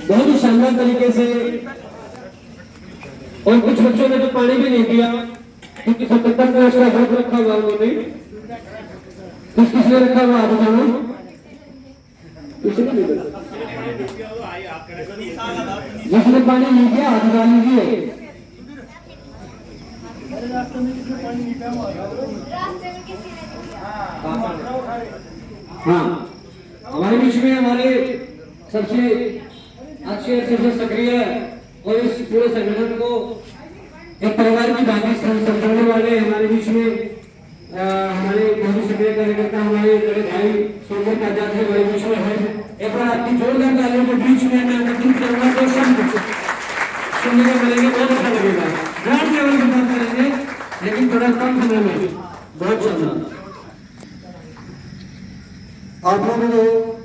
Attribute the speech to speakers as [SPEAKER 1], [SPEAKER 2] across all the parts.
[SPEAKER 1] बहुत ही शानदार तरीके से। और कुछ बच्चों ने तो पानी भी नहीं दिया क्योंकि 77 का उसका ग्रुप रखा हुआ उन्होंने। किसने रखा हुआ आप बताओ? जिसने पानी नहीं दिया हाथ उठा लीजिए। हाँ, हमारे बीच में हमारे सबसे अच्छे सबसे सक्रिय और इस पूरे संगठन को एक परिवार की भांति समझाने वाले हमारे बीच में हमारे बहुत सक्रिय कार्यकर्ता हमारे बड़े भाई सोमनाथ आजाद जी हमारे बीच में है। एक बार आपकी जोरदार तालियों के बीच में मैं अनुरोध करूंगा तो शब्द सुनने को मिलेंगे, बहुत अच्छा लगेगा। ग्राउंड लेवल पे बात करेंगे लेकिन थोड़ा कम समय में। बहुत शानदार।
[SPEAKER 2] आप लोगों को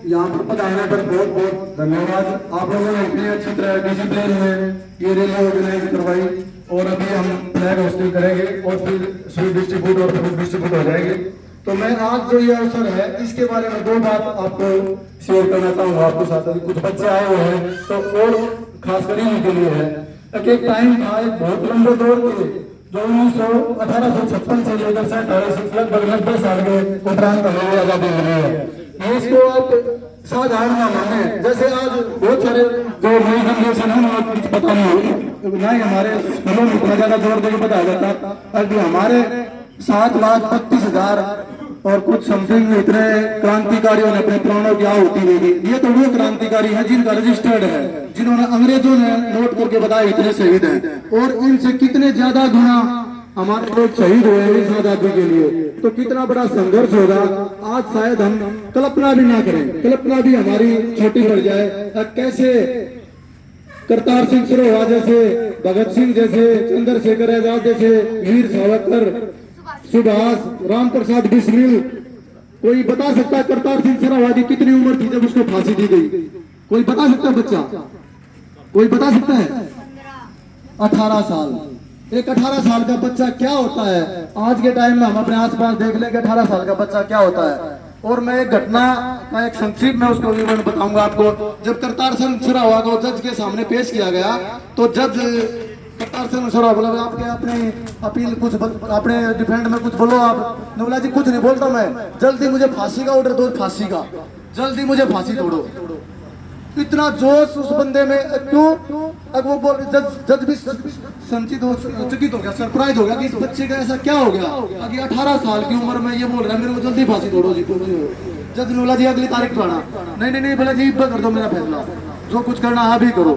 [SPEAKER 2] यहाँ पर पधारने पर बहुत बहुत धन्यवाद। आप लोगों ने इतनी अच्छी तरह डिसिप्लिन में ये रैली ऑर्गेनाइज करवाई और अभी हम फ्लैग होस्टिंग करेंगे और फिर स्वीट डिस्ट्रीब्यूट और फूड डिस्ट्रीब्यूट हो जाएंगे। तो मैं आज जो ये अवसर है इसके बारे में दो बात आपको शेयर करना चाहूँगा आपके साथ। कुछ बच्चे आए हुए हैं तो और खासकर इनके लिए है। एक टाइम था एक बहुत लंबे दौर के जो 1856 से लेकर 1847 लगभग 90 साल के उपरांत हमें आजादी मिली है। इसको आप साधारण ना माने। जैसे आज बहुत सारे जो नई जनरेशन है उनको कुछ पता नहीं ना ही हमारे स्कूलों में इतना ज्यादा जोर देकर बताया जाता। अभी हमारे 7,32,000 और कुछ समथिंग इतने क्रांतिकारियों ने अपने प्राणों की आहुति दे दी। ये तो वो क्रांतिकारी हैं जिनका रजिस्टर्ड है, जिन्होंने अंग्रेजों ने नोट करके बताया इतने शहीद हैं और इनसे कितने ज्यादा गुना हमारे लोग शहीद हुए हैं इस आजादी के लिए। तो कितना बड़ा संघर्ष होगा आज शायद हम कल्पना भी ना करें, कल्पना भी हमारी छोटी पड़ जाए। कैसे करतार सिंह सरोवर जैसे, भगत सिंह जैसे, चंद्रशेखर आजाद जैसे, वीर सावरकर, सुभाष, राम प्रसाद बिस्मिल, कोई बता सकता है करतार सिंह सरोवर की कितनी उम्र थी जब उसको फांसी दी गई? कोई बता सकता है? बच्चा कोई बता सकता है? 18 साल। एक 18 साल का बच्चा क्या होता है? आज के टाइम में हम अपने आसपास देख लें कि 18 साल का बच्चा क्या होता है। और मैं एक घटना का एक संक्षिप्त में उसको विवरण बताऊंगा आपको। जब करतार सिंह सरोवर को जज के सामने पेश किया गया तो जज करतार सिंह सरोवर बोला आपके अपने अपील कुछ अपने डिफेंड में कुछ बोलो। आप ने बोला जी कुछ नहीं बोलता मैं, जल्दी मुझे फांसी का ऑर्डर दो, फांसी का, जल्दी मुझे फांसी तोड़ो। इतना जोश उस बंदे में क्यों? अब वो बोल जज भी संचित हो चकित हो गया, सरप्राइज हो गया कि इस बच्चे का ऐसा क्या हो गया कि 18 साल की उम्र में ये बोल रहा है मेरे को जल्दी फांसी तोड़ो जी। जज ने बोला जी अगली तारीख पर आना। नहीं बोला जी कर दो मेरा फैसला, जो कुछ करना आप ही करो।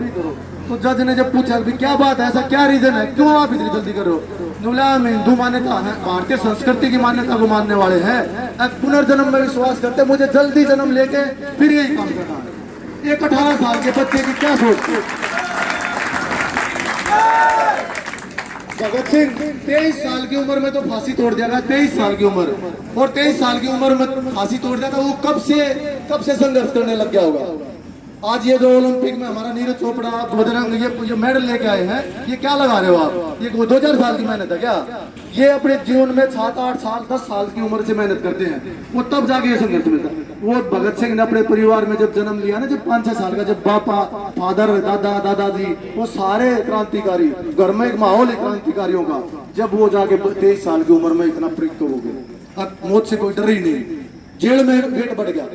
[SPEAKER 2] तो जज ने जब पूछा कि क्या बात है, ऐसा क्या रीजन है, क्यों आप इतनी जल्दी कर रहे हो? बोला हम हिंदू मान्यता है, भारतीय संस्कृति की मान्यता को मानने वाले हैं, पुनर्जन्म में विश्वास करते, मुझे जल्दी जन्म लेके फिर यही काम करना है। एक 18 साल के बच्चे की क्या सोच? भगत सिंह 23 साल की उम्र में तो फांसी तोड़ दिया गया, 23 साल की उम्र, और 23 साल की उम्र में फांसी तोड़ दिया था। वो कब से संघर्ष करने लग गया होगा। आज ये जो ओलंपिक में हमारा नीरज चोपड़ा बजरंग ये जो मेडल लेके आए हैं, ये क्या लगा रहे हो आप? ये 2000 साल की मेहनत है क्या? ये अपने जीवन में 7-8 साल 10 साल की उम्र से मेहनत करते हैं, वो तब जाके ये संघर्ष मिलता। वो भगत सिंह ने अपने परिवार में जब जन्म लिया ना, जब 5-6 साल का, जब पापा, फादर, दादा, दादाजी, वो सारे क्रांतिकारी, घर में एक माहौल है क्रांतिकारियों का। जब वो जाके 23 साल की उम्र में इतना प्रयुक्त हो गए, अब मौत से कोई डर ही नहीं। जेल में वेट बढ़ गया,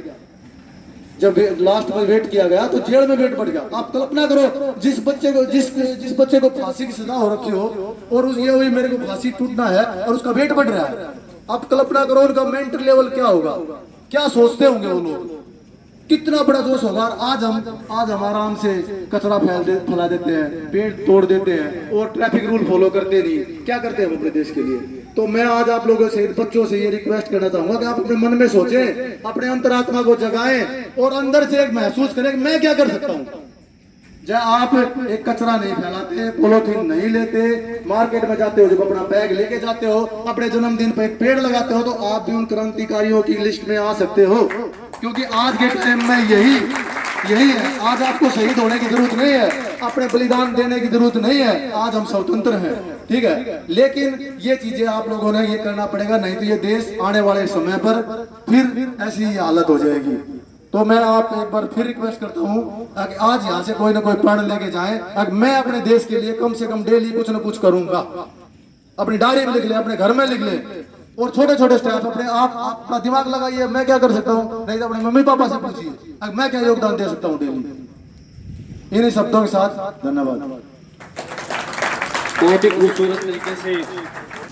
[SPEAKER 2] जब लास्ट में वेट किया गया तो जेल में वेट बढ़ गया। आप कल्पना करो जिस बच्चे को फांसी की सजा हो रखी हो और ये हुई मेरे को फांसी टूटना है और उसका वेट बढ़ रहा है। आप कल्पना करो उनका मेंटल लेवल क्या होगा, क्या सोचते होंगे वो लोग, कितना बड़ा जोश होगा। आज हम आराम से कचरा फैला देते हैं, पेड़ तोड़ देते हैं और ट्रैफिक रूल फॉलो करते नहीं। क्या करते हैं हम अपने देश के लिए? तो मैं आज आप लोगों से, बच्चों से ये रिक्वेस्ट करना चाहूंगा कि आप अपने मन में सोचें, अपने अंतरात्मा को जगाएं और अंदर से एक महसूस करें कि मैं क्या कर सकता हूं। जब आप एक कचरा नहीं फैलाते, पॉलीथीन नहीं लेते, मार्केट में जाते हो जब अपना बैग लेके जाते हो, अपने जन्मदिन पर एक पेड़ लगाते हो, तो आप भी उन क्रांतिकारियों की लिस्ट में आ सकते हो। क्योंकि आज के टाइम में यही है। आज आपको शहीद होने की जरूरत नहीं है। अपने बलिदान देने की जरूरत नहीं है, आज हम स्वतंत्र हैं, ठीक है। लेकिन ये चीजें आप लोगों ने ये करना पड़ेगा, नहीं तो ये देश आने वाले समय पर फिर ऐसी ही हालत हो जाएगी। तो मैं आप एक बार फिर रिक्वेस्ट करता हूँ कि आज यहाँ से कोई ना कोई प्रण लेके जाए। मैं अपने देश के लिए कम से कम डेली कुछ ना कुछ करूंगा, अपनी डायरी में लिख ले, अपने घर में लिख ले, और छोटे छोटे स्टेप अपने आप अपना दिमाग लगाइए, मैं क्या कर सकता हूँ, नहीं तो अपने मम्मी पापा से पूछिए मैं क्या योगदान दे सकता हूँ डेली। इन्हीं शब्दों के साथ धन्यवाद।
[SPEAKER 3] बहुत ही खूबसूरत तरीके से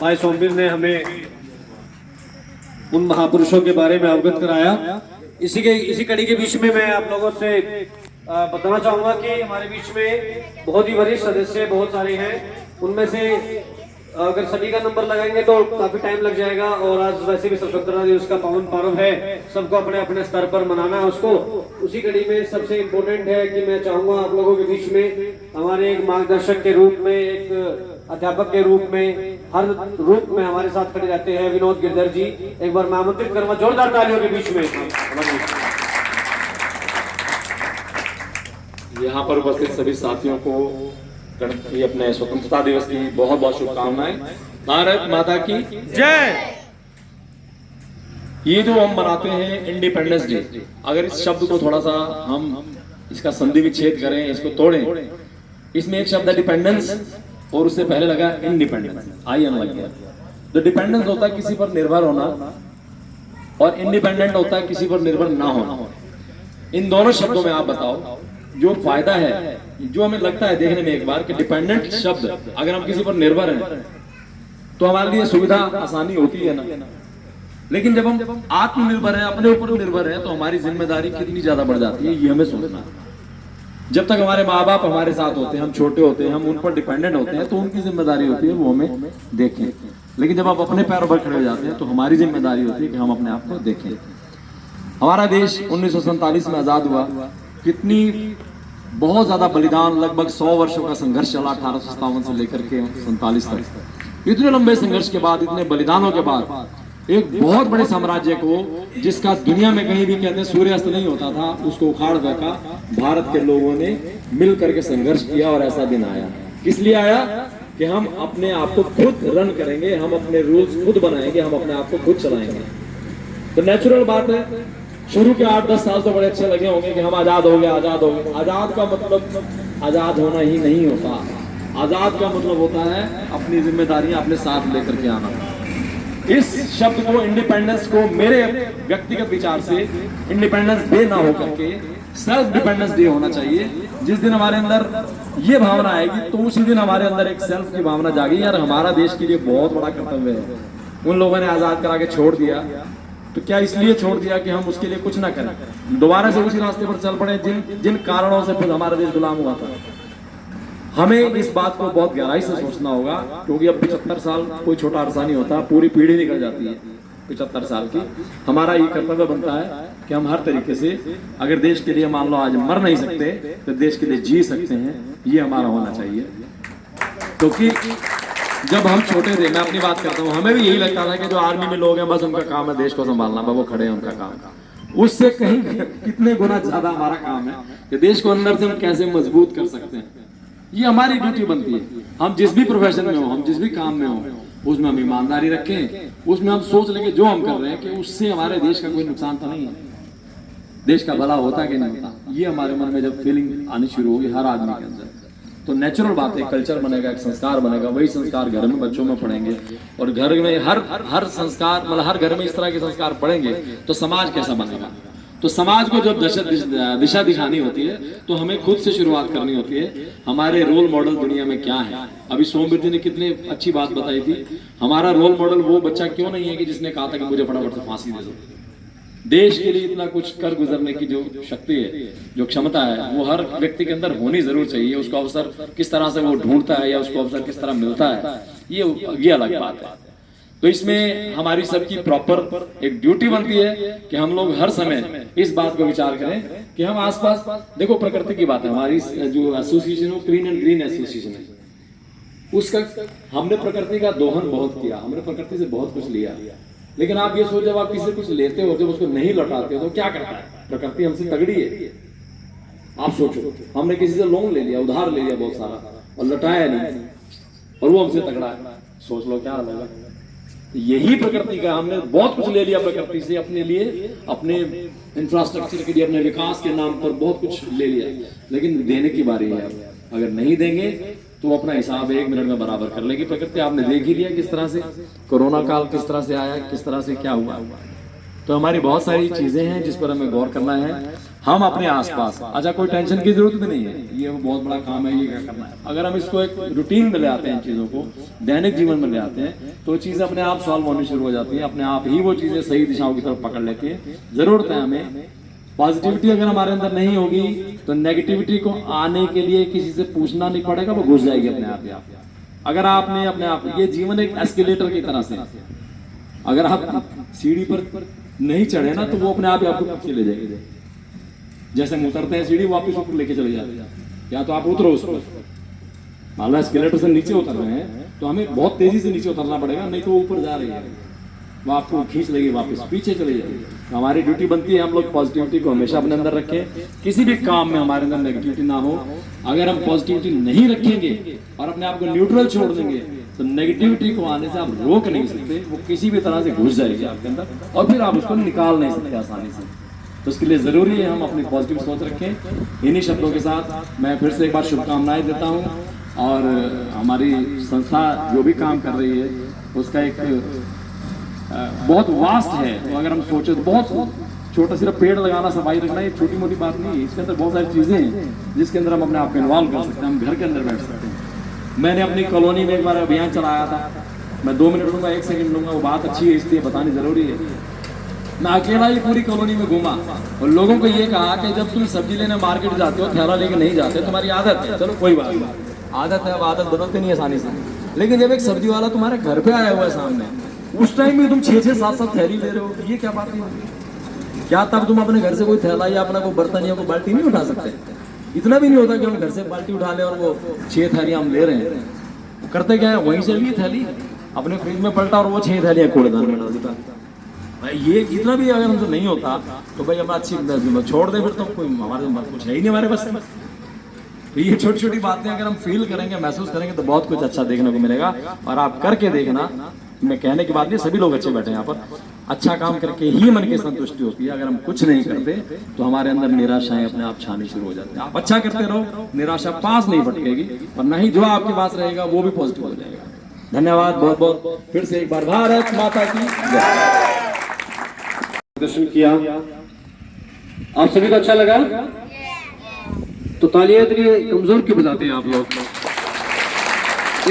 [SPEAKER 3] भाई सोमवीर ने हमें उन महापुरुषों के बारे में अवगत कराया। इसी कड़ी के बीच में मैं आप लोगों से बताना चाहूंगा कि हमारे बीच में बहुत ही वरिष्ठ सदस्य बहुत सारे हैं, उनमें से अगर सभी का नंबर लगाएंगे तो काफी टाइम लग जाएगा, और आज वैसे भी स्वतंत्रता दिवस का पावन पर्व है, सबको अपने अपने स्तर पर मनाना है उसको। उसी कड़ी में सबसे इम्पोर्टेंट है कि मैं चाहूंगा आप लोगों के बीच में हमारे एक मार्गदर्शक के रूप में, एक अध्यापक के रूप में, हर रूप में हमारे साथ खड़े रहते हैं विनोद गिरधर जी। एक बार मैं आमंत्रित करूंगा जोरदार तालियों के बीच में।
[SPEAKER 4] यहाँ पर उपस्थित सभी साथियों को ये अपने स्वतंत्रता दिवस की बहुत बहुत शुभकामनाएं। भारत माता की जय। ये जो हम मनाते हैं इंडिपेंडेंस डे, अगर इस शब्द को थोड़ा सा हम इसका संधि विच्छेद करें, इसको तोड़ें, इसमें एक शब्द है डिपेंडेंस और उससे पहले लगा इंडिपेंडेंस, आई एन लग गया। तो डिपेंडेंस होता है किसी पर निर्भर होना और इंडिपेंडेंट होता है किसी पर निर्भर ना होना। इन दोनों शब्दों में आप बताओ जो फायदा है, जो हमें लगता है देखने में एक बार कि डिपेंडेंट शब्द, अगर हम किसी पर निर्भर हैं तो हमारे लिए सुविधा आसानी होती है ना, लेकिन जब हम आत्मनिर्भर हैं, अपने ऊपर निर्भर हैं, तो हमारी जिम्मेदारी कितनी ज्यादा बढ़ जाती है ये हमें सोचना है। जब तक हमारे माँ बाप हमारे साथ होते हैं, हम छोटे होते हैं, हम उन पर डिपेंडेंट होते हैं, तो उनकी जिम्मेदारी होती है वो हमें देखें। लेकिन जब आप अपने पैरों पर खड़े हो जाते हैं तो हमारी जिम्मेदारी होती है कि हम अपने आप को देखें। हमारा देश 1947 में आजाद हुआ, कितनी बहुत ज्यादा बलिदान, लगभग 100 वर्षों का संघर्ष चला 1857 से लेकर के 47 तक। इतने लंबे संघर्ष के बाद, इतने बलिदानों के बाद एक बहुत बड़े साम्राज्य को, जिसका दुनिया में कहीं भी कहते हैं सूर्यास्त नहीं होता था, उसको उखाड़ फेंका भारत के लोगों ने मिल करके संघर्ष किया। और ऐसा दिन आया, किस लिए आया कि हम अपने आप को खुद रन करेंगे, हम अपने रूल्स खुद बनाएंगे, हम अपने आप को खुद चलाएंगे। तो नेचुरल बात है, शुरू के 8-10 साल तो बड़े अच्छे लगे होंगे कि हम आजाद हो गए, आजाद हो गए। आजाद का मतलब आजाद होना ही नहीं होता, आजाद का मतलब होता है अपनी जिम्मेदारियां अपने साथ लेकर के आना। इस शब्द को, इंडिपेंडेंस को, मेरे व्यक्तिगत विचार से इंडिपेंडेंस डे ना होकर के सेल्फ डिपेंडेंस डे होना चाहिए। जिस दिन हमारे अंदर ये भावना आएगी तो उसी दिन हमारे अंदर एक सेल्फ की भावना जागी, यार हमारा देश के लिए बहुत बड़ा कर्तव्य है। उन लोगों ने आजाद करा के छोड़ दिया, तो क्या इसलिए छोड़ दिया कि हम उसके लिए कुछ ना करें, दोबारा से उसी रास्ते पर चल पड़े जिन कारणों से फिर हमारा देश गुलाम हुआ था। हमें इस बात को बहुत गहराई से सोचना होगा, क्योंकि अब 75 साल कोई छोटा अरसा नहीं होता, पूरी पीढ़ी निकल जाती है 75 साल की। हमारा ये कर्तव्य बनता है कि हम हर तरीके से, अगर देश के लिए मान लो आज मर नहीं सकते तो देश के लिए जी सकते हैं, ये हमारा होना चाहिए। क्योंकि जब हम छोटे थे, मैं अपनी बात करता हूँ, हमें भी यही लगता था कि जो आर्मी में लोग हैं बस उनका काम है देश को संभालना, वो खड़े हैं उनका काम। उससे कहीं कितने गुना ज्यादा हमारा काम है कि देश को अंदर से हम कैसे मजबूत कर सकते हैं। ये हमारी ड्यूटी बनती है। हम जिस भी प्रोफेशन में हो, हम जिस भी काम में हो, उसमें हम ईमानदारी रखें, उसमें हम सोच लेंगे जो हम कर रहे हैं कि उससे हमारे देश का कोई नुकसान तो नहीं है, देश का भला होता कि नहीं होता। ये हमारे मन में जब फीलिंग आनी शुरू होगी हर आदमी के अंदर, तो नेचुरल बात है, कल्चर बनेगा, एक संस्कार बनेगा। वही संस्कार घर में बच्चों में पढ़ेंगे, और घर में हर संस्कार, मतलब हर घर में इस तरह के संस्कार पढ़ेंगे तो समाज कैसा बनेगा। तो समाज को जब दिशा दिखानी होती है तो हमें खुद से शुरुआत करनी होती है। हमारे रोल मॉडल दुनिया में क्या है? अभी सोमवीर जी ने कितनी अच्छी बात बताई थी। हमारा रोल मॉडल वो बच्चा क्यों नहीं है कि जिसने कहा था कि मुझे फटाफट से फांसी दे दो। देश के लिए इतना कुछ कर गुजरने की जो शक्ति है, जो क्षमता है, वो हर व्यक्ति के अंदर होनी जरूर चाहिए। उसको अवसर किस तरह से वो ढूंढता है या उसको अवसर किस तरह मिलता है, ये अलग बात है। तो इसमें हमारी सबकी प्रॉपर एक ड्यूटी बनती है कि हम लोग हर समय इस बात को विचार करें कि हम आसपास, देखो प्रकृति की बात है, हमारी जो एसोसिएशन है क्लीन एंड ग्रीन एसोसिएशन है, उसका हमने प्रकृति का दोहन बहुत किया, हमने प्रकृति से बहुत कुछ लिया। लेकिन आप ये सोच, जब आप किसी से कुछ लेते हो, जब उसको नहीं लौटाते हो तो क्या करता है? प्रकृति हमसे तगड़ी है, आप सोचो, हमने किसी से लोन ले लिया, उधार ले लिया बहुत सारा और लौटाया नहीं, और वो हमसे तगड़ा है, सोच लो क्या हाल होगा। यही प्रकृति का, हमने बहुत कुछ ले लिया प्रकृति से अपने लिए, अपने इंफ्रास्ट्रक्चर के लिए, अपने विकास के नाम पर बहुत कुछ ले लिया, लेकिन देने की बारी है। अगर नहीं देंगे तो अपना हिसाब 1 मिनट में बराबर कर लेगी प्रकृति। आपने देख ही लिया किस तरह से कोरोना काल किस तरह से आया, किस तरह से क्या हुआ। तो हमारी बहुत सारी चीजें हैं जिस पर हमें गौर करना है। हम अपने आसपास, अच्छा कोई टेंशन की जरूरत भी नहीं है, ये बहुत बड़ा काम है, ये क्या करना है। अगर हम इसको एक रूटीन में ले आते हैं, चीज़ों को दैनिक जीवन में ले आते हैं, तो चीज़ें अपने आप सॉल्व होनी शुरू हो जाती हैं, अपने आप ही वो चीज़ें सही दिशाओं की तरफ पकड़ लेती है। जरूरत है हमें पॉजिटिविटी, अगर हमारे अंदर नहीं होगी तो नेगेटिविटी को आने के लिए किसी से पूछना नहीं पड़ेगा, वो घुस जाएगी अपने आप ही। अगर आपने अपने आप, ये जीवन एक एस्केलेटर की तरह से, अगर आप सीढ़ी पर नहीं चढ़े ना तो वो अपने आप ही आपको पीछे ले जाएगी। जैसे हम उतरते हैं सीढ़ी, वापस ऊपर लेके चले जाते हैं, या तो आप उतरो उस पर, मान लो एस्केलेटर से नीचे उतर रहे हैं तो हमें बहुत तेजी से नीचे उतरना पड़ेगा, नहीं तो वो ऊपर जा रही है, वो आपको खींच लेगी, वापस पीछे चले जाएगी। तो हमारी ड्यूटी बनती है हम लोग पॉजिटिविटी को हमेशा अपने अंदर रखें, किसी भी काम में हमारे अंदर नेगेटिविटी ना हो। अगर हम पॉजिटिविटी नहीं रखेंगे और अपने आप को न्यूट्रल छोड़ देंगे तो नेगेटिविटी को आने से आप रोक नहीं सकते, वो किसी भी तरह से घुस जाएगी आपके अंदर और फिर आप उसको निकाल नहीं सकते आसानी से। तो उसके लिए ज़रूरी है हम अपनी पॉजिटिव सोच रखें। इन्हीं शब्दों के साथ मैं फिर से एक बार शुभकामनाएं देता हूं, और हमारी संस्था जो भी काम कर रही है उसका एक बहुत वास्ट है। तो अगर हम सोचें तो बहुत छोटा, सिर्फ पेड़ लगाना, सफाई रखना, ये छोटी मोटी बात नहीं है, इसके अंदर बहुत सारी चीज़ें हैं जिसके अंदर हम अपने आप को इन्वॉल्व कर सकते हैं, हम घर के अंदर बैठ सकते हैं। मैंने अपनी कॉलोनी में एक बार अभियान चलाया था, मैं 2 मिनट लूँगा, 1 सेकंड लूँगा, वो बात अच्छी है इसलिए बतानी ज़रूरी है। मैं अकेला ही पूरी कॉलोनी में घूमा और लोगों को ये कहा कि जब तुम सब्जी लेने मार्केट जाते हो, थैला लेके नहीं जाते, तुम्हारी आदत है, चलो कोई बात नहीं, आदत है, अब आदत बदलते नहीं आसानी से। लेकिन जब एक सब्जी वाला तुम्हारे घर पे आया हुआ है सामने, उस टाइम में तुम 6-6, 7-7 थैली ले रहे हो, ये क्या बात है? क्या तब तुम अपने घर से कोई थैला या अपना कोई बर्तन या कोई बाल्टी नहीं उठा सकते? इतना भी नहीं होता कि हम घर से बाल्टी उठा लें और वो 6 थैलियाँ हम ले रहे हैं। करते क्या है, वहीं से लिए थैली अपने फ्रिज में पलटा और वो 6 थैलियाँ कूड़ेदान में डाल देता। ये इतना भी अगर हमसे नहीं होता तो भाई हम अच्छी छोड़ दें, फिर तो कोई हमारे कुछ है ही नहीं हमारे पास। तो ये छोटी छोटी बातें अगर हम फील करेंगे, महसूस करेंगे तो बहुत कुछ अच्छा देखने को मिलेगा। और आप करके देखना, मैं कहने की बात नहीं, सभी लोग अच्छे बैठे हैं यहाँ पर, अच्छा काम करके ही मन की संतुष्टि होती है। अगर हम कुछ नहीं करते तो हमारे अंदर निराशाएं अपने आप छानी शुरू हो जाती है। आप अच्छा करते रहो, निराशा पास नहीं भटकेगी, और नहीं जो आपके पास रहेगा वो भी पॉजिटिव हो जाएगा। धन्यवाद बहुत बहुत, फिर से एक बार भारत माता की जय।
[SPEAKER 3] दर्शन किया, आप सभी को अच्छा लगा? तो तालियां इतनी कमजोर क्यों बजाते हैं आप लोग?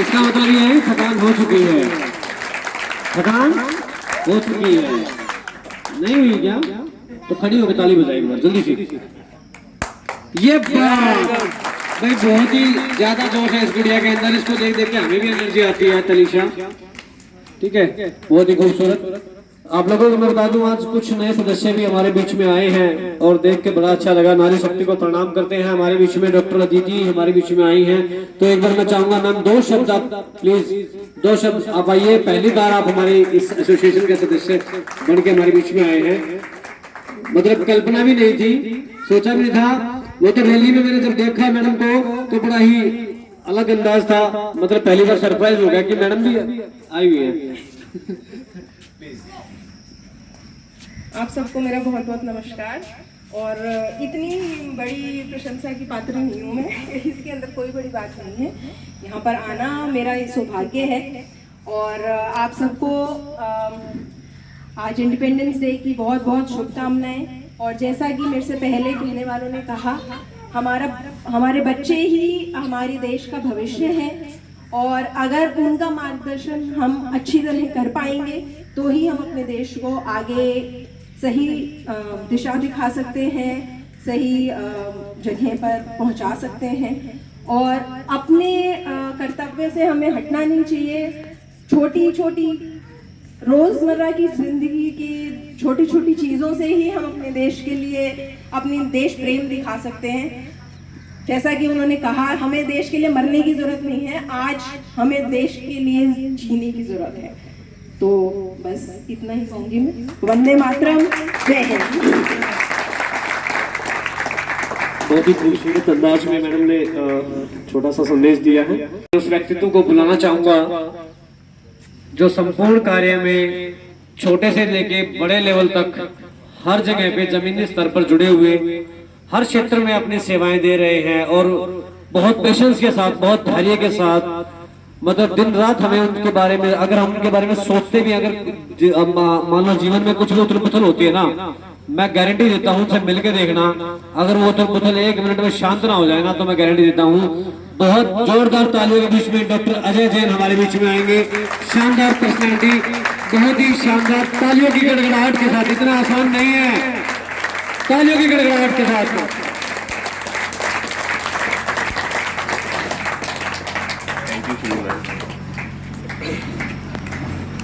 [SPEAKER 3] इसका मतलब ये है थकान हो चुकी है, थकान हो चुकी है, नहीं हुई क्या? तो खड़ी होकर ताली बजाएं एक बार जल्दी से। ये भाई बहुत ही ज्यादा जोश है इस गुड़िया के अंदर, इसको देख देख के हमें भी एनर्जी आती है। तलीशा, ठीक है, बहुत ही खूबसूरत। आप लोगों को मैं बता दूं, आज कुछ नए सदस्य भी हमारे बीच में आए हैं और देख के बड़ा अच्छा लगा। नारी शक्ति को प्रणाम करते हैं। हमारे बीच में डॉक्टर अदिति हमारे बीच में आई हैं, तो एक बार मैं चाहूंगा मैम 2 शब्द आप प्लीज, 2 शब्द आप आइए। पहली बार आप हमारे इस एसोसिएशन के सदस्य बन के हमारे बीच में आए हैं, मतलब कल्पना भी नहीं थी, सोचा भी नहीं था। वो तो रैली में मैंने जब देखा मैडम को तो बड़ा ही अलग अंदाज था, मतलब पहली बार सरप्राइज हो गया कि मैडम भी आई हुई है।
[SPEAKER 5] आप सबको मेरा बहुत बहुत नमस्कार। और इतनी बड़ी प्रशंसा की पात्र नहीं हूँ मैं, इसके अंदर कोई बड़ी बात नहीं है। यहाँ पर आना मेरा सौभाग्य है। और आप सबको आज इंडिपेंडेंस डे की बहुत बहुत शुभकामनाएं। और जैसा कि मेरे से पहले कहने वालों ने कहा, हमारे बच्चे ही हमारे देश का भविष्य हैं, और अगर उनका मार्गदर्शन हम अच्छी तरह कर पाएंगे तो ही हम अपने देश को आगे सही दिशा दिखा सकते हैं, सही जगह पर पहुंचा सकते हैं। और अपने कर्तव्य से हमें हटना नहीं चाहिए। छोटी छोटी रोज़मर्रा की जिंदगी की छोटी छोटी चीज़ों से ही हम अपने देश के लिए अपनी देश प्रेम दिखा सकते हैं। जैसा कि उन्होंने कहा, हमें देश के लिए मरने की जरूरत नहीं है, आज हमें देश के लिए जीने की जरूरत है। तो बस इतना ही कहूंगी मैं। वंदे मातरम, जय हिंद।
[SPEAKER 3] बहुत ही खूबसूरत अंदाज में मैडम ने छोटा सा संदेश दिया है। उस व्यक्तित्व को बुलाना चाहूंगा जो संपूर्ण कार्य में छोटे से लेके बड़े लेवल तक हर जगह पे जमीनी स्तर पर जुड़े हुए हर क्षेत्र में अपनी सेवाएं दे रहे हैं और बहुत पेशेंस के साथ, बहुत धैर्य के साथ, मतलब दिन रात हमें उनके बारे में, अगर हम उनके बारे में सोचते भी, अगर मान लो जीवन में कुछ भी उथल पुथल होती है ना, मैं गारंटी देता हूँ उनसे मिलके देखना, अगर वो उथल पुथल 1 मिनट में शांत ना हो जाए ना, तो मैं गारंटी देता हूँ बहुत जोरदार तालियों के बीच में डॉक्टर अजय जैन हमारे बीच में आएंगे। शानदार पर्सनैलिटी, बहुत ही शानदार, तालियों की गड़गड़ाहट के साथ, इतना आसान नहीं है, तालियों की गड़गड़ाहट के साथ।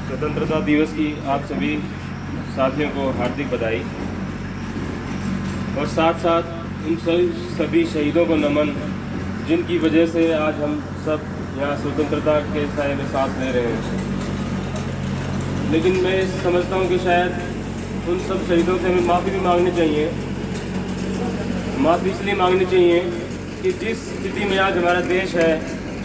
[SPEAKER 6] स्वतंत्रता दिवस की आप सभी साथियों को हार्दिक बधाई और साथ साथ उन सभी शहीदों को नमन जिनकी वजह से आज हम सब यहाँ स्वतंत्रता के साए में सांस ले रहे हैं। लेकिन मैं समझता हूँ कि शायद उन सब शहीदों से हमें माफ़ी भी मांगनी चाहिए। माफ़ी इसलिए मांगनी चाहिए कि जिस स्थिति में आज हमारा देश है,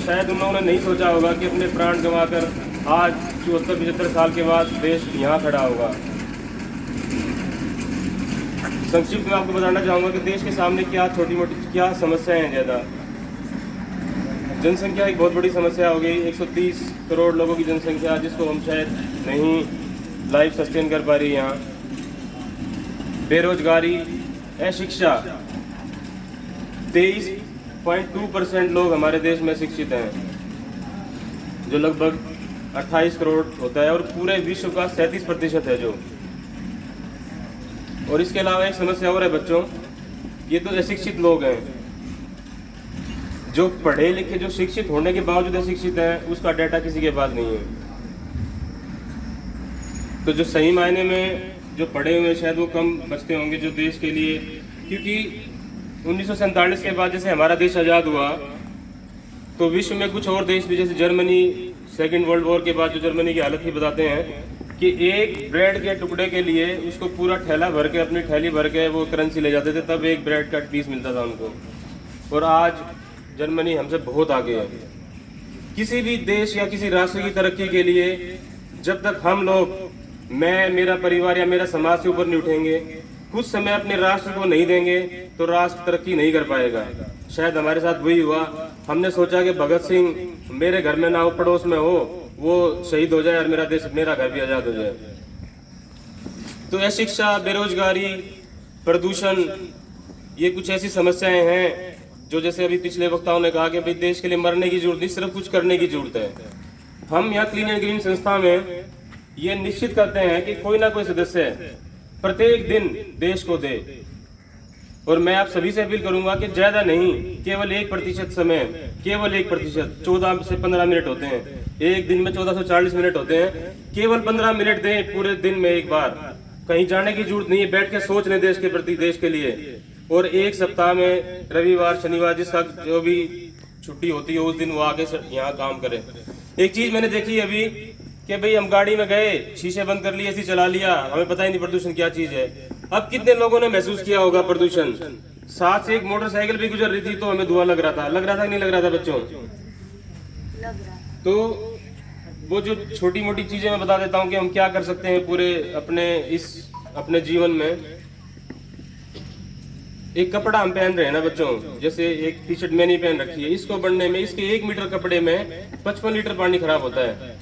[SPEAKER 6] शायद उन लोगों ने नहीं सोचा होगा कि अपने प्राण गंवाकर आज 74-75 साल के बाद देश यहाँ खड़ा होगा। संक्षिप्त में आपको बताना चाहूँगा कि देश के सामने क्या छोटी मोटी क्या समस्याएं हैं। ज़्यादा जनसंख्या एक बहुत बड़ी समस्या हो गई। 130 करोड़ लोगों की जनसंख्या, जिसको हम शायद नहीं लाइफ सस्टेन कर पा रही यहाँ। बेरोजगारी, अशिक्षा, 23.2% लोग हमारे देश में शिक्षित हैं, जो लगभग 28 करोड़ होता है, और पूरे विश्व का 37% है जो। और इसके अलावा एक समस्या और है बच्चों, ये तो अशिक्षित लोग हैं, जो पढ़े लिखे, जो शिक्षित होने के बावजूद अशिक्षित हैं, उसका डाटा किसी के पास नहीं है। तो जो सही मायने में जो पढ़े हुए शायद वो कम बचते होंगे जो देश के लिए, क्योंकि 1947 के बाद जैसे हमारा देश आज़ाद हुआ तो विश्व में कुछ और देश भी, जैसे जर्मनी, सेकेंड वर्ल्ड वॉर के बाद जो जर्मनी की हालत ही बताते हैं कि एक ब्रेड के टुकड़े के लिए उसको पूरा ठेला भर के, अपनी थैली भर के वो करेंसी ले जाते थे, तब एक ब्रेड का पीस मिलता था उनको। और आज जर्मनी हमसे बहुत आगे है। किसी भी देश या किसी राष्ट्र की तरक्की के लिए जब तक हम लोग, मैं, मेरा परिवार या मेरा समाज से ऊपर नहीं उठेंगे, कुछ समय अपने राष्ट्र को नहीं देंगे, तो राष्ट्र तरक्की नहीं कर पाएगा। शायद हमारे साथ वही हुआ। हमने सोचा कि भगत सिंह मेरे घर में ना हो, पड़ोस में हो, वो शहीद हो जाए और मेरा देश, मेरा घर भी आज़ाद हो जाए। तो अशिक्षा, बेरोजगारी, प्रदूषण, ये कुछ ऐसी समस्याएं हैं जो, जैसे अभी पिछले वक्ताओं ने कहा कि भाई देश के लिए मरने की जरूरत नहीं, सिर्फ कुछ करने की जरूरत है। हम यहाँ क्लीन एंड ग्रीन संस्था में ये निश्चित करते हैं कि कोई ना कोई सदस्य प्रत्येक दिन देश को दे। और मैं आप सभी से अपील करूंगा कि ज्यादा नहीं, केवल 1% समय, केवल 1%, 14 से 15 मिनट होते हैं एक दिन में, 1440 मिनट होते हैं, केवल 15 मिनट दें पूरे दिन में एक बार। कहीं जाने की जरूरत नहीं है, बैठ के सोच लें देश के प्रति, देश के लिए। और एक सप्ताह में रविवार, शनिवार, जिसका जो भी छुट्टी होती है उस दिन वो आगे यहाँ काम करें। एक चीज मैंने देखी अभी कि भाई हम गाड़ी में गए, शीशे बंद कर लिए, ऐसे चला लिया, हमें पता ही नहीं प्रदूषण क्या चीज है। अब कितने लोगों ने महसूस किया होगा प्रदूषण? साथ से एक मोटरसाइकिल भी गुजर रही थी तो हमें धुआं लग रहा था कि नहीं लग रहा था बच्चों? तो वो जो छोटी मोटी चीजें मैं बता देता हूँ कि हम क्या कर सकते हैं पूरे अपने जीवन में। एक कपड़ा हम पहन रहे हैं ना बच्चों, जैसे एक टी शर्ट मैंने पहन रखी है, इसको बनने में, इसके 1 मीटर कपड़े में 55 लीटर पानी खराब होता है।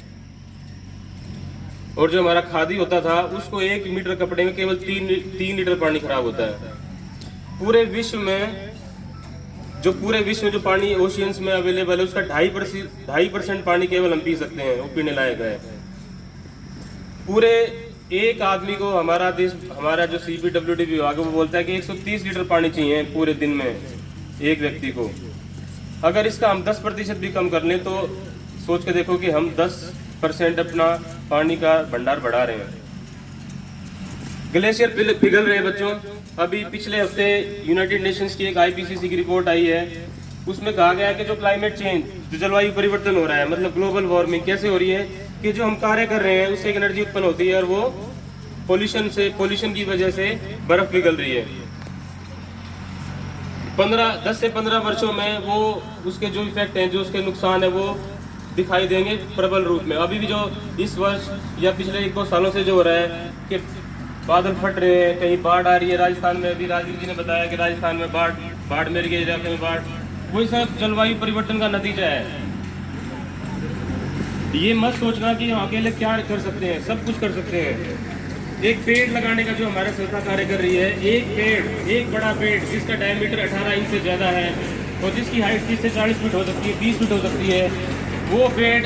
[SPEAKER 6] और जो हमारा खादी होता था उसको 1 मीटर कपड़े में केवल 3 लीटर पानी खराब होता है। पूरे विश्व में जो पानी ओशियंस में अवेलेबल है उसका 2.5% पानी केवल हम पी सकते हैं, वो पीने लायक है। पूरे एक आदमी को हमारा जो CPWD विभाग है वो बोलता है कि 130 लीटर पानी चाहिए पूरे दिन में एक व्यक्ति को। अगर इसका हम 10% भी कम कर लें तो सोच के देखो कि हम 10% अपना पानी का भंडार बढ़ा रहे हैं। ग्लेशियर पिघल रहे हैं बच्चों। अभी पिछले हफ्ते यूनाइटेड नेशंस की एक IPCC की रिपोर्ट आई है, उसमें कहा गया है कि जो क्लाइमेट चेंज, जो जलवायु परिवर्तन हो रहा है, मतलब ग्लोबल वार्मिंग कैसे हो रही है कि जो हम कार्य कर रहे हैं उससे एक एनर्जी उत्पन्न होती है और वो पोल्यूशन की वजह से बर्फ पिघल रही है। 10 से 15 वर्षों में वो उसके जो इफेक्ट हैं, जो उसके नुकसान है, वो दिखाई देंगे प्रबल रूप में। अभी भी जो इस वर्ष या पिछले 1-2 सालों से जो हो रहा है कि बादल फट रहे हैं, कहीं बाढ़ आ रही है, राजस्थान में अभी राजीव जी ने बताया कि राजस्थान में बाढ़ मेरे के इलाके में बाढ़, वही सब जलवायु परिवर्तन का नतीजा है। ये मत सोचना कि हम अकेले क्या कर सकते हैं, सब कुछ कर सकते हैं। एक पेड़ लगाने का जो हमारा संस्था कार्य कर रही है, एक बड़ा पेड़ जिसका डायमीटर 18 इंच से ज़्यादा है और जिसकी हाइट 30 से 40 फीट हो सकती है, 30 फीट हो सकती है, वो पेड़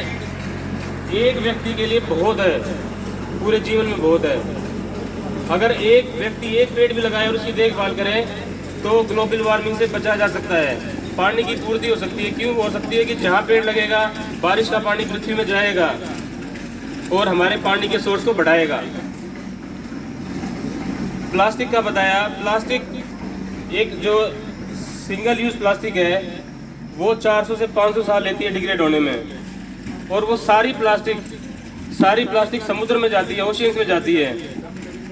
[SPEAKER 6] एक व्यक्ति के लिए बहुत है, पूरे जीवन में बहुत है। अगर एक व्यक्ति एक पेड़ भी लगाए और उसकी देखभाल करे तो ग्लोबल वार्मिंग से बचा जा सकता है, पानी की पूर्ति हो सकती है। क्यों हो सकती है कि जहाँ पेड़ लगेगा बारिश का पानी पृथ्वी में जाएगा और हमारे पानी के सोर्स को बढ़ाएगा। प्लास्टिक का बताया, प्लास्टिक एक जो सिंगल यूज प्लास्टिक है वो 400 से 500 साल लेती है डिग्रेड होने में, और वो सारी प्लास्टिक समुद्र में जाती है, ओशियंस में जाती है।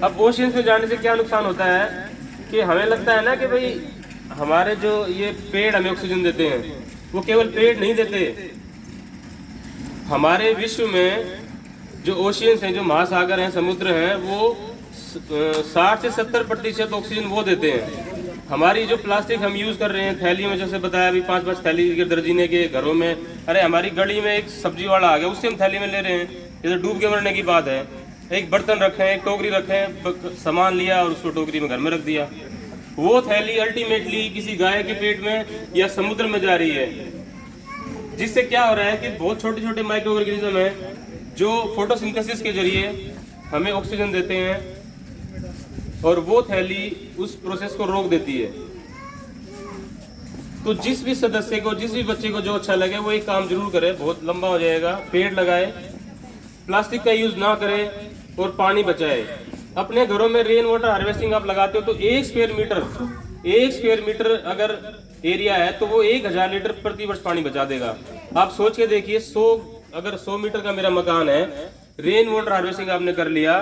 [SPEAKER 6] अब ओशियंस में जाने से क्या नुकसान होता है कि हमें लगता है ना कि भाई हमारे जो ये पेड़ हमें ऑक्सीजन देते हैं, वो केवल पेड़ नहीं देते। हमारे विश्व में जो ओशियंस हैं, जो महासागर हैं, समुद्र हैं, वो 60 से 70% ऑक्सीजन वो देते हैं। हमारी जो प्लास्टिक हम यूज़ कर रहे हैं थैली में, जैसे बताया अभी 5-5 थैली के दर्जीने के घरों में, अरे हमारी गली में एक सब्जी वाला आ गया, उससे हम थैली में ले रहे हैं, ये तो डूब के मरने की बात है। एक बर्तन रखें, एक टोकरी रखें, सामान लिया और उसको टोकरी में घर में रख दिया, वो थैली अल्टीमेटली किसी गाय के पेट में या समुद्र में जा रही है। जिससे क्या हो रहा है कि बहुत छोटे छोटे माइक्रो ऑर्गेनिज्म हैं जो फोटोसिंथेसिस के जरिए हमें ऑक्सीजन देते हैं, और वो थैली उस प्रोसेस को रोक देती है। तो जिस भी सदस्य को, जिस भी बच्चे को जो अच्छा लगे वो एक काम जरूर करे, बहुत लंबा हो जाएगा। पेड़ लगाए, प्लास्टिक का यूज ना करे और पानी बचाए। अपने घरों में रेन वाटर हार्वेस्टिंग आप लगाते हो तो 1 स्क्वायर मीटर अगर एरिया है तो वो 1000 लीटर प्रति वर्ष पानी बचा देगा। आप सोच के देखिए, 100 मीटर का मेरा मकान है, रेन वाटर हार्वेस्टिंग आपने कर लिया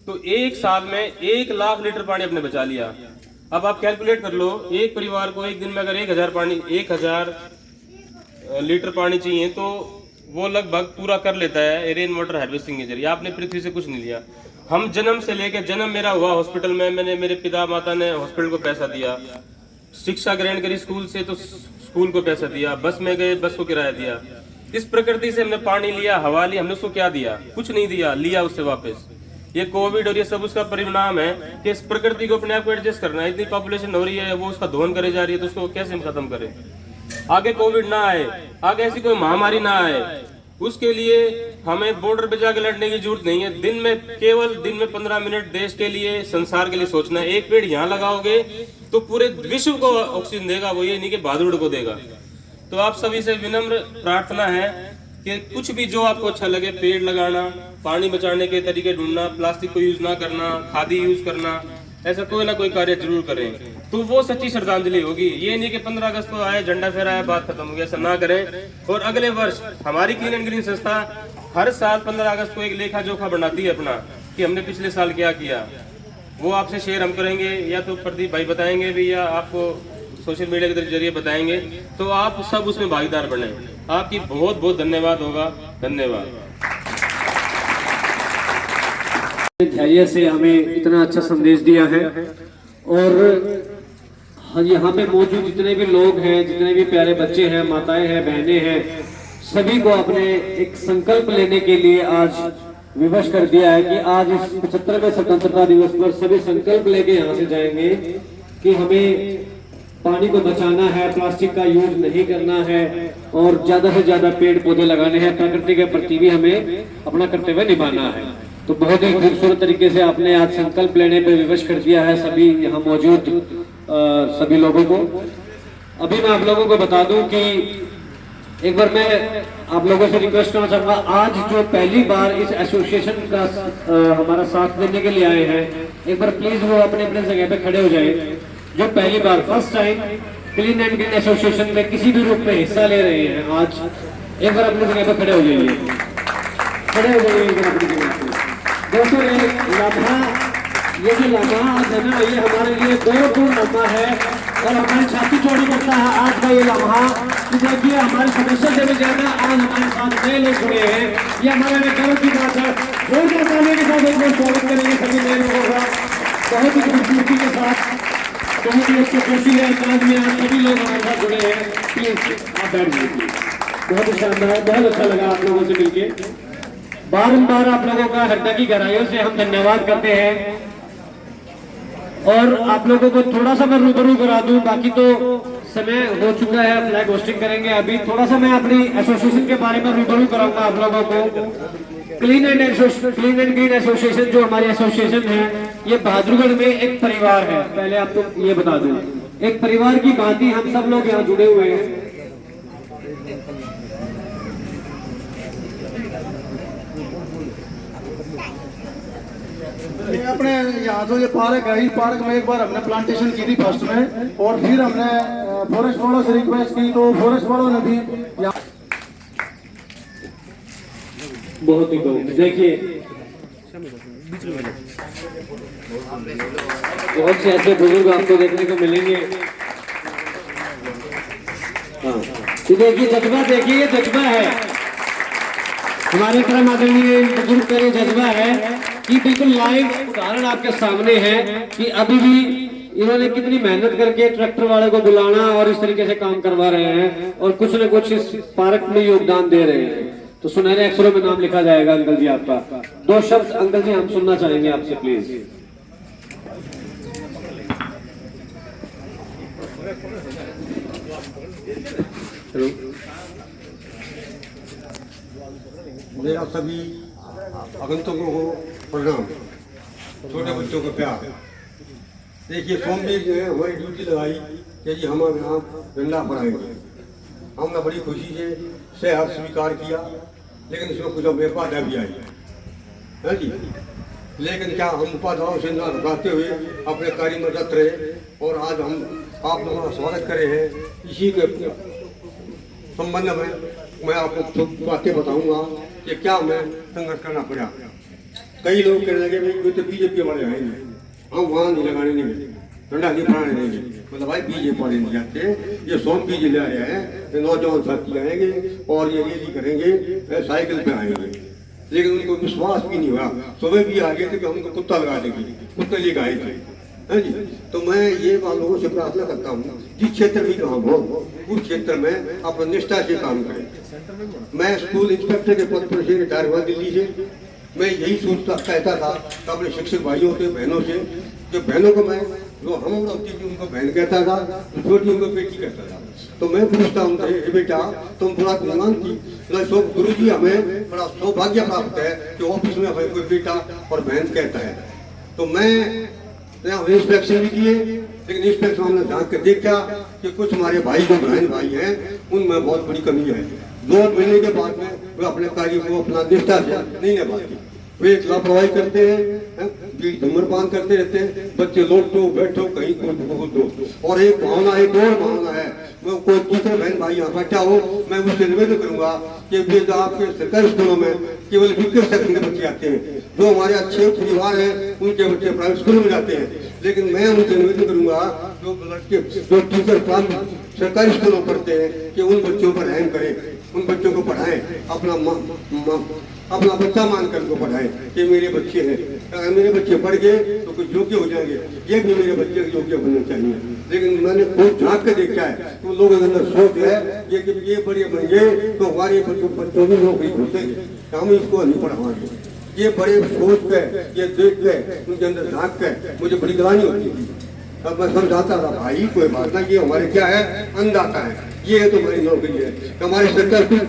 [SPEAKER 6] तो 1 साल में 1 लाख लीटर पानी आपने बचा लिया। अब आप कैलकुलेट कर लो, एक परिवार को एक दिन में अगर 1000 लीटर पानी चाहिए तो वो लगभग पूरा कर लेता है रेन वाटर हार्वेस्टिंग के जरिए। आपने पृथ्वी से कुछ नहीं लिया। हम जन्म से लेकर, जन्म मेरा हुआ हॉस्पिटल में, मैंने, मेरे पिता माता ने हॉस्पिटल को पैसा दिया, शिक्षा ग्रहण करी स्कूल से तो स्कूल को पैसा दिया, बस में गए बस को किराया दिया। इस प्रकृति से हमने पानी लिया, हवा ली, हमने उसको क्या दिया? कुछ नहीं दिया, लिया उससे वापस। ये कोविड और ये सब उसका परिणाम है कि इस प्रकृति को अपने आप को एडजस्ट करना है। इतनी पॉपुलेशन हो रही है, वो उसका दोहन करे जा रही है, तो उसको कैसे हम खत्म करें? आगे कोविड ना आए, आगे ऐसी कोई महामारी ना आए, उसके लिए हमें बॉर्डर पे जाकर लड़ने की जरूरत नहीं है। केवल दिन में 15 मिनट देश के लिए, संसार के लिए सोचना है। एक पेड़ यहाँ लगाओगे तो पूरे विश्व को ऑक्सीजन देगा, वो ये नहीं कि बहादुर को देगा। तो आप सभी से विनम्र प्रार्थना है कि कुछ भी जो आपको अच्छा लगे, पेड़ लगाना, पानी बचाने के तरीके ढूंढना, प्लास्टिक को यूज ना करना, खादी यूज करना, ऐसा कोई ना कोई कार्य जरूर करें, तो वो सच्ची श्रद्धांजलि होगी। ये नहीं कि 15 अगस्त को आए, झंडा फहराया, बात खत्म हो गया, ऐसा ना करें। और अगले वर्ष हमारी क्लीन एंड ग्रीन संस्था हर साल 15 अगस्त को एक लेखा जोखा बनाती है अपना, कि हमने पिछले साल क्या किया। वो आपसे शेयर हम करेंगे, या तो प्रदीप भाई बताएंगे भी, या आपको सोशल मीडिया के जरिए बताएंगे, तो आप सब उसमें भागीदार बने। आपकी बहुत बहुत धन्यवाद होगा। धन्यवाद।
[SPEAKER 3] धैर्य से हमें इतना अच्छा संदेश दिया है, और यहाँ पे मौजूद जितने भी लोग हैं, जितने भी प्यारे बच्चे हैं, माताएं हैं, बहनें हैं, सभी को अपने एक संकल्प लेने के लिए आज विवश कर दिया है कि आज इस 75वें स्वतंत्रता दिवस पर सभी संकल्प लेके यहाँ से जाएंगे कि हमें पानी को बचाना है, प्लास्टिक का यूज नहीं करना है, और ज्यादा से ज्यादा पेड़ पौधे लगाने हैं। प्रकृति के प्रति भी हमें अपना कर्तव्य निभाना है। तो बहुत ही खूबसूरत तरीके से आपने आज संकल्प लेने पे विवश कर दिया है सभी यहाँ मौजूद सभी लोगों को। अभी मैं आप लोगों को बता दूं कि एक बार मैं आप लोगों से रिक्वेस्ट करना चाहूंगा, आज जो पहली बार इस एसोसिएशन का हमारा साथ देने के लिए आए हैं, एक बार प्लीज वो अपने अपने जगह पे खड़े हो जाए। जो पहली बार first time clean and green association में किसी भी रूप में हिस्सा ले रहे हैं, आज एक बार अपनी जगह पे खड़े हो जाइए, खड़े हो जाइए एक बार अपनी जगह पे। दोस्तों, ये लम्हा ये जो लम्हा आज है ना, ये हमारे लिए गौरवपूर्ण लम्हा है और हमारी छाती चौड़ी करता है आज का ये लम्हा। कि देखिए हमारे सदस्य से भी ज्यादा आज हमारे साथ नए लोग जुड़े हैं, ये हमारे लिए गर्व की बात है। जोरदार तालियों के साथ एक बार स्वागत करेंगे सभी नए लोगों का, बहुत ही खूबसूरती के साथ, बहुत ही अच्छी खुशी है कि आज में आज सभी लोग हमारे साथ जुड़े हैं। प्लीज आप बैठ जाइए। बहुत ही शानदार, बहुत अच्छा लगा आप लोगों से मिलके। बारंबार आप लोगों का हृदय की गहराइयों से हम धन्यवाद करते हैं। और आप लोगों को थोड़ा सा मैं रूबरू करा दूं, बाकी तो समय हो चुका है, फ्लैग होस्टिंग करेंगे। अभी थोड़ा सा मैं अपनी एसोसिएशन के बारे में रूबरू कराऊंगा आप लोगों को। क्लीन एंड ग्रीन एसोसिएशन जो हमारी एसोसिएशन है, ये बहादुरगढ़ में एक परिवार है। पहले आपको ये बता दूं, एक परिवार की भांति हम सब लोग यहाँ जुड़े हुए हैं।
[SPEAKER 2] अपने यहाँ तो ये पार्क है, इस पार्क में एक बार हमने प्लांटेशन की थी फर्स्ट में, और फिर हमने फॉरेस्ट वालों से रिक्वेस्ट की, तो फॉरेस्ट वालों ने भी
[SPEAKER 3] बहुत ही खूब। देखिए बहुत से ऐसे बुजुर्ग आपको देखने को मिलेंगे। हाँ, तो देखिए जज्बा, देखिए ये जज्बा है हमारे परम आदरणीय बुजुर्ग का, ये जज्बा है कि बिल्कुल लाइव उदाहरण आपके सामने है कि अभी भी इन्होंने कितनी मेहनत करके ट्रैक्टर वाले को बुलाना और इस तरीके से काम करवा रहे हैं और कुछ न कुछ इस पार्क में योगदान दे रहे हैं। तो सुनहरे अक्षरों में नाम लिखा जाएगा अंकल जी आपका। दो शब्द अंकल जी हम सुनना चाहेंगे आपसे, प्लीज। हेलो,
[SPEAKER 7] मेरा सभी आगंतुकों को प्रणाम, छोटे बच्चों को प्यार। देखिए सोमवीर जो है हमारी ड्यूटी लगाई कि जी हम यहाँ झंडा फहराएंगे। हमने बड़ी खुशी से सेहत स्वीकार किया, लेकिन इसमें कुछ बेबाधा भी आई है जी। लेकिन क्या हम उपाधाओं से न घबराते हुए अपने कार्य में रत रहे, और आज हम आप लोगों का स्वागत करे हैं। इसी के संबंध में मैं आपको कुछ बातें बताऊंगा कि क्या मैं संघर्ष करना पड़ा। कई लोग कहने लगे भाई तो बीजेपी वाले आएंगे, हम वहाँ नहीं लगाने नहीं गए, ठंडा नहीं फैलाने देंगे। मतलब भाई बीजेपी वाले नहीं जाते, ये सोन बीजे ले आए हैं, ये नौजवान साथी आएंगे और ये रैली करेंगे, साइकिल पे आएंगे। लेकिन उनको विश्वास भी नहीं हुआ। सुबह भी आ गए थे कि हमको कुत्ता लगा देंगे, कुत्ते लेकर आए थे, है जी। तो मैं ये लोगों से प्रार्थना करता हूँ, जिस क्षेत्र में काम हो उस क्षेत्र में अपनी निष्ठा से काम करें। मैं स्कूल इंस्पेक्टर के पद पर से रिटायर हुआ दिल्ली से। मैं यही सोचता कहता था अपने शिक्षक भाइयों से, बहनों से, कि बहनों को मैं जो हम होती थी उनको बहन कहता था, छोटी उनको बेटी कहता था। तो मैं पूछता हूँ बेटा तुम थोड़ा गुणगान की, गुरु जी हमें बड़ा सौभाग्य प्राप्त है कि ऑफिस में हमें कोई बेटा और बहन कहता है। तो मैं इंस्पेक्शन भी किए, लेकिन इंस्पेक्शन हमने झाँक के देखा कि कुछ हमारे भाई जो बहन भाई हैं उनमें बहुत बड़ी कमी है। 2 महीने के बाद में वे अपने कार्य को अपना निष्ठा से नहीं निभाते, वे लापरवाही करते हैं, धूम्रपान करते रहते हैं। बच्चे लौटो बैठो कहीं को दो। और एक भावना, एक और भावना है, मैं कोई दूसरे बहन भाई यहाँ बैठा हो, मैं उससे निवेदन करूंगा कि वे आपके सरकारी स्कूलों में केवल विकृत सेक्शन के बच्चे आते हैं। जो हमारे अच्छे परिवार हैं उनके बच्चे प्राइवेट स्कूल में जाते हैं, लेकिन मैं उनसे निवेदन करूंगा जो लड़के जो टीचर काम सरकारी स्कूलों में पढ़ते हैं कि उन बच्चों पर रहम करें, उन बच्चों को पढ़ाएं, अपना बच्चा मानकर उनको पढ़ाएं कि मेरे बच्चे हैं, अगर मेरे बच्चे पढ़ गए तो कुछ योग्य हो जाएंगे, ये भी मेरे बच्चे योग्य बनना चाहिए। लेकिन मैंने खूब झाँक के देखा है तो लोगों के अंदर सोच है ये बड़े बन गए तो हमारे बच्चों की नौकरी घुसेंगे, हम इसको नहीं पढ़ाएंगे। ये बड़े सोच के, ये देख के, उनके अंदर झाँक के मुझे बड़ी ग्लानि होती थी। तब मैं समझाता था भाई कोई बात ना, ये हमारे क्या है अन्नदाता है, ये है तुम्हारी नौकरी है। हमारे सरकार कुछ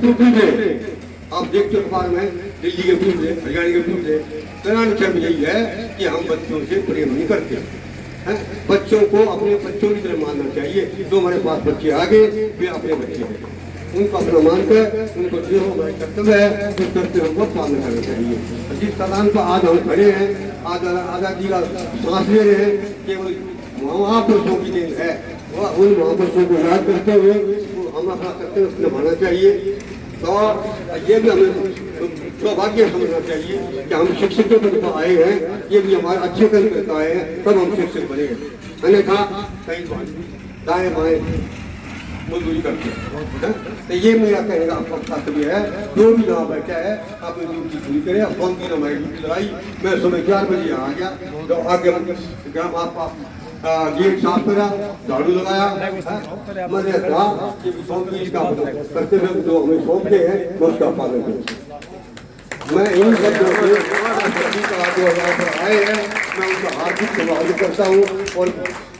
[SPEAKER 7] आप देखते अखबार में दिल्ली के पूछ है, हरियाणा के पूछ है, कर्नाटक में यही है कि हम बच्चों से प्रेम नहीं करते हैं। बच्चों को अपने बच्चों की तरह मानना चाहिए। जो हमारे पास बच्चे आ गए वे अपने बच्चे हैं, उनको अपना मानकर उनको जो हमारे कर्तव्य है उस कर्तव्य को पालन करना चाहिए। जिस स्थान पर आज हम खड़े हैं, आज आज़ादी का सांस ले रहे हैं, केवल महापुरुषों की देन है। उन महापुरुषों को याद करते हुए हम अपना कर्तव्य निभाना चाहिए। और ये भी हमें सौभाग्य समझना चाहिए कि हम शिक्षक के बन आए हैं, ये भी हमारे अच्छे कर्म करके आए हैं, तब हम शिक्षक बने हैं। अन्यथा कई बार दाएं बाएं मजदूरी करते हैं। तो ये मेरा कहने का आपका कर्तव्य है, जो भी यहाँ बैठा है अपनी ड्यूटी पूरी करे। अब कौन दिन हमारी ड्यूटी लगाई, मैं सुबह 4 बजे यहाँ आ गया, तो आगे ग्राम आपका गेट साफ करा, झाड़ू लगाया, मैंने कहा कि सोमवीर का कर्तव्य जो हमें सौंपते हैं वो उसका पालन करें। मैं इन शब्दों से 2000 पर आए हैं, मैं उनका हार्दिक स्वागत करता हूँ और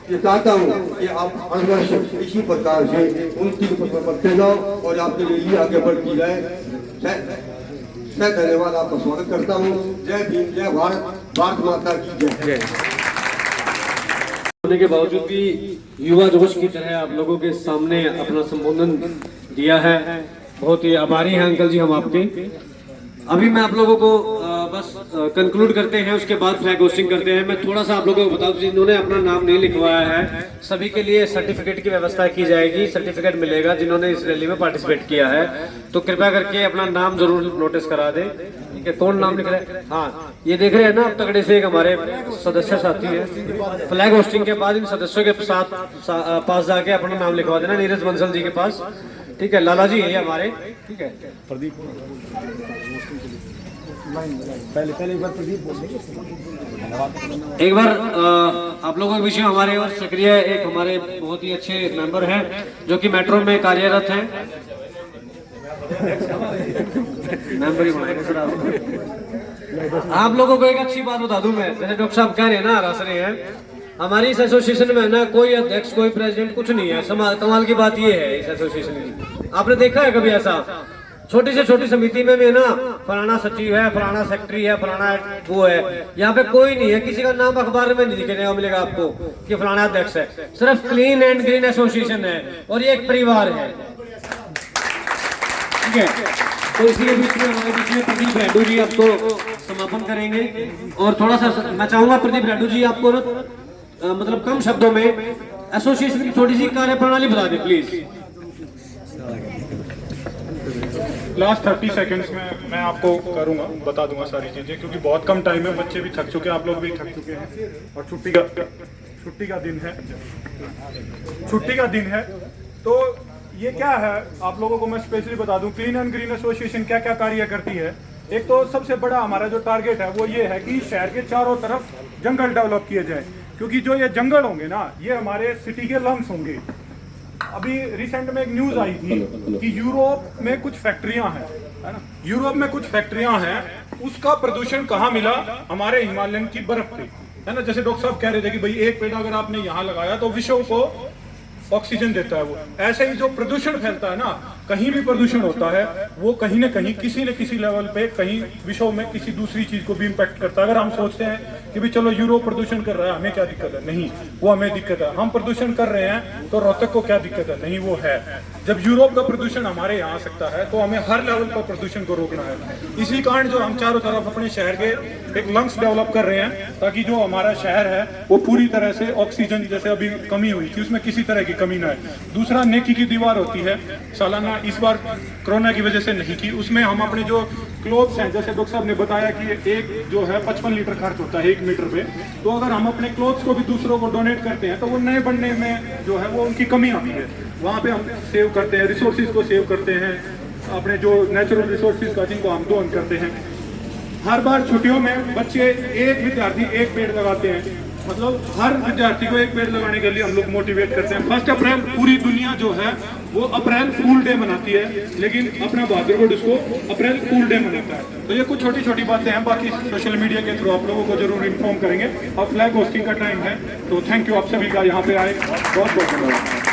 [SPEAKER 7] ये चाहता हूँ कि आप हर वर्ष इसी प्रकार से उन्नति पर बढ़ते जाओ और आपके लिए आगे बढ़ती जाए। मैं धन्यवाद, आपका स्वागत करता हूँ। जय भीम, जय भारत, भारत माता की जय।
[SPEAKER 3] होने के बावजूद भी युवा जोश की तरह आप लोगों के सामने अपना संबोधन दिया है, बहुत ही आभारी हैं अंकल जी हम आपके। अभी मैं आप लोगों को बस कंक्लूड करते हैं, उसके बाद फ्लैग होस्टिंग करते हैं। मैं थोड़ा सा आप लोगों को बता दूं, जिन्होंने अपना नाम नहीं लिखवाया है सभी के लिए सर्टिफिकेट की व्यवस्था की जाएगी, सर्टिफिकेट मिलेगा जिन्होंने इस रैली में पार्टिसिपेट किया है। तो कृपया करके अपना नाम जरूर नोटिस करा दें। ठीक है, कौन नाम लिख रहा है? हाँ, ये देख रहे हैं ना तगड़े से एक हमारे सदस्य साथी है। फ्लैग होस्टिंग के बाद इन सदस्यों के पास जाके अपना नाम लिखवा देना, नीरज बंसल जी के पास। ठीक है, लाला जी है हमारे। ठीक है, प्रदीप एक बार आप लोगों के बीच में हमारे और सक्रिय एक हमारे बहुत ही अच्छे मेंबर हैं जो कि मेट्रो में कार्यरत हैं। मेंबर ही बनाएंगे सर आप लोगों को एक अच्छी बात बता दूं मैं, जैसे डॉक्टर साहब कह रहे हैं ना, हंस रहे हैं, हमारी इस एसोसिएशन में ना कोई अध्यक्ष कोई प्रेसिडेंट कुछ नहीं है। कमाल की बात ये है इस एसोसिएशन की, आपने देखा है कभी ऐसा? छोटी से छोटी समिति में भी है ना, फलाना सचिव है, फलाना सेक्रेटरी है, फलाना वो है, यहाँ पे कोई नहीं है, किसी का नाम अखबार में नहीं दिखने मिलेगा आपको कि फलाना अध्यक्ष है। सिर्फ क्लीन एंड ग्रीन एसोसिएशन है और ये एक परिवार है। ठीक है, तो इसी बीच में हमारे बीच में प्रदीप रेड्डू जी आपको समापन करेंगे और थोड़ा सा मैं चाहूंगा प्रदीप रेड्डू जी आपको मतलब कम शब्दों में एसोसिएशन की थोड़ी सी कार्य प्रणाली बता दें प्लीज।
[SPEAKER 8] लास्ट 30 सेकंड्स में मैं आपको बता दूंगा सारी चीज़ें, क्योंकि बहुत कम टाइम है, बच्चे भी थक चुके हैं, आप लोग भी थक चुके हैं और छुट्टी का दिन है। तो ये क्या है आप लोगों को मैं स्पेशली बता दूं, क्लीन एंड ग्रीन एसोसिएशन क्या क्या कार्य करती है। एक तो सबसे बड़ा हमारा जो टारगेट है वो ये है कि शहर के चारों तरफ जंगल डेवलप किए जाए, क्योंकि जो ये जंगल होंगे ना, ये हमारे सिटी के लंग्स होंगे। अभी रिसेंट में एक न्यूज आई थी कि यूरोप में कुछ फैक्ट्रियां हैं, है ना, यूरोप में कुछ फैक्ट्रियां हैं, उसका प्रदूषण कहाँ मिला? हमारे हिमालयन की बर्फ पे, है ना। जैसे डॉक्टर साहब कह रहे थे कि भाई एक पेड़ अगर आपने यहाँ लगाया तो विश्व को ऑक्सीजन देता है वो। ऐसे ही जो प्रदूषण फैलता है ना, कहीं भी प्रदूषण होता है वो कहीं ना कहीं किसी न किसी लेवल पे कहीं विश्व में किसी दूसरी चीज को भी इम्पैक्ट करता है। अगर हम सोचते हैं कि भी चलो यूरोप प्रदूषण कर रहा है, हमें क्या दिक्कत है? नहीं, वो हमें दिक्कत है। हम प्रदूषण कर रहे हैं तो रोहतक को क्या दिक्कत है? नहीं, वो है। जब यूरोप का प्रदूषण हमारे यहाँ आ सकता है तो हमें हर लेवल पर प्रदूषण को रोकना है। इसी कारण जो हम चारों तरफ अपने शहर के एक लंग्स डेवलप कर रहे हैं, ताकि जो हमारा शहर है वो पूरी तरह से ऑक्सीजन, जैसे अभी कमी हुई थी उसमें किसी तरह की कमी ना है। दूसरा, नेकी की दीवार होती है सालाना, इस बार कोरोना की वजह से नहीं की, उसमें हम अपने जो क्लोथ्स हैं, जैसे डॉक्टर साहब ने बताया कि एक जो है 55 लीटर खर्च होता है 1 मीटर पे, तो अगर हम अपने क्लोथ्स को भी दूसरों को डोनेट करते हैं तो वो नए बनने में जो है वो उनकी कमी आती है। वहाँ पे हम सेव करते हैं, रिसोर्सेज को सेव करते हैं, अपने जो नेचुरल रिसोर्सेज का जिनको हम दोन करते हैं। हर बार छुट्टियों में बच्चे एक विद्यार्थी एक पेड़ लगाते हैं, मतलब हर विद्यार्थी को एक पेड़ लगाने के लिए हम लोग मोटिवेट करते हैं। 1 अप्रैल पूरी दुनिया जो है वो अप्रैल फूल डे मनाती है, लेकिन अपना बहादुरगढ़ उसको अप्रैल फूल डे मनाता है। तो ये कुछ छोटी छोटी बातें हैं, बाकी सोशल मीडिया के थ्रू आप लोगों को जरूर इन्फॉर्म करेंगे। अब फ्लैग होस्टिंग का टाइम है, तो थैंक यू आप सभी का यहाँ पे आए, बहुत बहुत धन्यवाद।